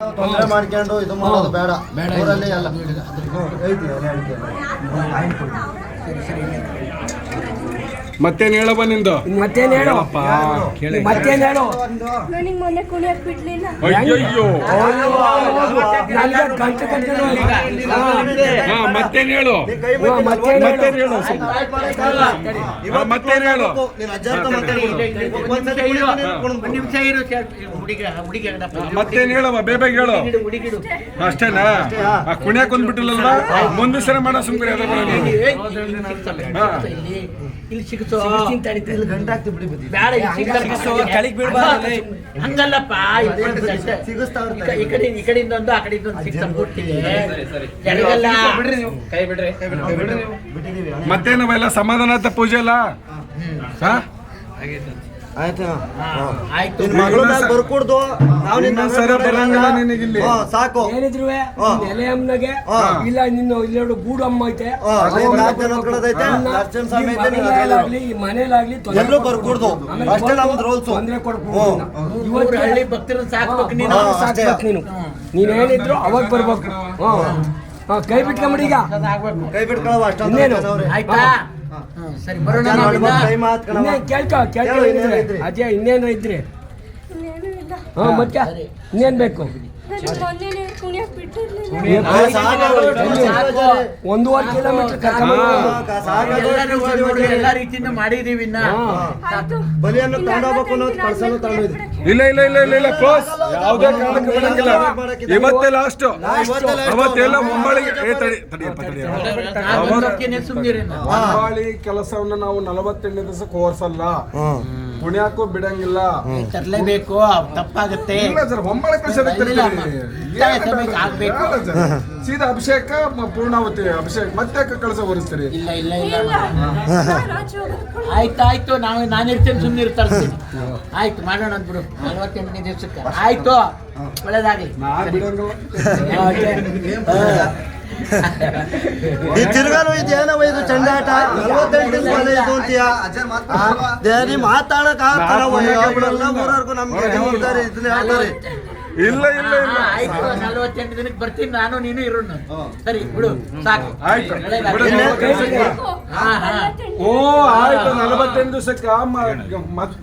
ತೊಂದರೆ ಮಾಡ್ಕೊಂಡು ಇದು ಮಾಡೋದು ಬೇಡ. ಊರಲ್ಲಿ ಎಲ್ಲ ಮತ್ತೇನು ಹೇಳಪ್ಪ ನಿಂದು? ಮತ್ತೇನು ಹೇಳಪ್ಪ? ಮತ್ತೇನು ಹೇಳು? ನನಗೆ ಮೊನ್ನೆ ಕುಣಿಯಕ್ಕೆ ಬಿಡ್ಲಿಲ್ಲ. ಅಯ್ಯಯ್ಯೋ, ಮತ್ತೇನು ಹೇಳು? ಮತ್ತೇನು ಹೇಳು? ಮತ್ತೇನು ಹೇಳು? ಮತ್ತೇನು ಹೇಳವ? ಬೇಗ ಹೇಳು. ಅಷ್ಟೇನಾ? ಕುಣಿಯಕ್ಕೆ ಬಂದ್ಬಿಟ್ಟಿಲ್ಲಲ್ವಾ? ಮುಂದೆ ಸರಿ ಮಾಡೋ ಸುಮ್ಕರಿ ಇಲ್ಲಿ ಸಿಗುತ್ತೋ ಇಲ್ಲಿ ಗಂಟೆ ಹಾಕ್ತಿ ಬಿಡಿ ಬದಿ ಬೇಡ, ಕೆಳಗೆ ಬೀಳ್ಬಾರ್ದು ಹಂಗಲ್ಲಪ್ಪ. ಈ ಕಡೆಯಿಂದ ಒಂದು ಆ ಕಡೆಯಿಂದ ಒಂದು ಸಿಗ್ತಾ ಕೊಡ್ತೀನಿ. ಕೈ ಬಿಡ್ರಿ. ಮತ್ತೇನವ ಎಲ್ಲ ಸಮಾಧಾನ ಪೂಜೆ ಅಲ್ಲ? ಆಯ್ತು. ಮಗಳು ಬರ್ಕೊಡ್ದು ನಾವು ನಿನಗಿಲ್ಲಿ ಸಾಕು ಏನಿದ್ರು ನೆಲೆಯಮ್ಮನಾಗೆ ಇಲ್ಲ ನಿನ್ನ ಇಲ್ಲೆರಡು ಗೂಡು ಅಮ್ಮ ಐತೆ, ಮನೇಲಾಗ್ಲಿ ಎಲ್ಲರೂ ಬರ್ಕೊಡ್ದು ಅಷ್ಟೇ ನಮ್ದು ರೂಲ್ಸ್. ತೊಂದ್ರೆ ಕೊಡ್ಬೋದು. ಇವತ್ತು ಹಳ್ಳಿ ಭಕ್ತರನ್ನ ಸಾಕ್ಬೇಕು ನೀನು. ನೀನೇನಿದ್ರು ಅವಾಗ ಬರ್ಬೇಕು. ಕೈ ಬಿಟ್ಕೊಂಬಿಡಿ. ಈಗ ಕೈ ಬಿಟ್ಕೊಳ್ಳೋ ಆಯ್ತಾ? ಸರಿ ಬರೋಣ. ಕೇಳ್ಕೊ ಅದೇ ಇನ್ನೇನು ಇದ್ರಿ ಮತ್ತೆ ಇನ್ನೇನ್ ಬೇಕು? ಮೊನ್ನೆ ಕುಣಿಯಕ್ಕೆ ಬಿಟ್ಟಿರ್ಲಿಲ್ಲ. 1.5 ಕಿಲೋಮೀಟರ್ ಎಲ್ಲ ರೀತಿಯಿಂದ ಮಾಡಿದೀವಿ. ಬಲಿಯನ್ನು ತಗೊಂಡೋಗ್ಬೇಕು ಅನ್ನೋದು ಕಳ್ಸಲು ತಗೊಂಡಿದ್ವಿ. ಇಲ್ಲ ಕ್ಲೋಸ್. ಯಾವುದೇ ಕಾರಣಕ್ಕೆ ಬಿಡಂಗಿಲ್ಲ. ಇವತ್ತೇ ಲಾಸ್ಟ್. ಅವತ್ತೆಲ್ಲ ಮುಂಬಾಳಿಗೆ ಮುಂಬಾಳಿ ಕೆಲಸವನ್ನ ನಾವು 48 ದಿವಸಕ್ಕೆ ಹೋರ್ಸಲ್ಲ. ಕುಣಿಯಾಕೂ ಬಿಡಂಗಿಲ್ಲ. ತರಲೇಬೇಕು, ತಪ್ಪಾಗುತ್ತೆ. ಹೊಂಬಾಳೆ ಕಳ್ಸ ಸೀದಾ ಅಭಿಷೇಕ ಪೂರ್ಣಾವತಿ ಅಭಿಷೇಕ ಮತ್ತೆ ಕಳಸ ಹೊರಿಸ್ತೀರಿ? ಇಲ್ಲ. ಆಯ್ತು ನಾನಿರ್ತೇನೆ, ಸುಮ್ಮನೆ ಇರ್ತಾರೆ. ಆಯ್ತು ಮಾಡೋಣ ಅಂದ್ಬಿಡು. 48ನೇ ದಿವಸಕ್ಕೆ ಆಯ್ತು. ಒಳ್ಳೇದಾಗ್ಲಿ. ಈ ತಿರ್ಗಾನು ಇದೇನವ ಇದು ಚಂಡಾಟ? 48 ದಿವಸ ಇದು ಅಂತೀಯ? ಮಾತಾಡಕ್ ಊರವರೆಗೂ ನಮ್ಗೆ ಹೇಳ್ತಾರೆ, ಇದನ್ನ ಹೇಳ್ತಾರೆ. ಇಲ್ಲ ಆಯ್ತು. 48 ದಿನಕ್ಕೆ ಬರ್ತೀನಿ ನಾನು, ನೀನು ಇರೋಣ. ಸರಿ ಬಿಡು, ಸಾಕು. ಆಯ್ತು. ಓ ಆಯ್ತು. 48 ದಿವಸಕ್ಕ ಮತ್ತೆ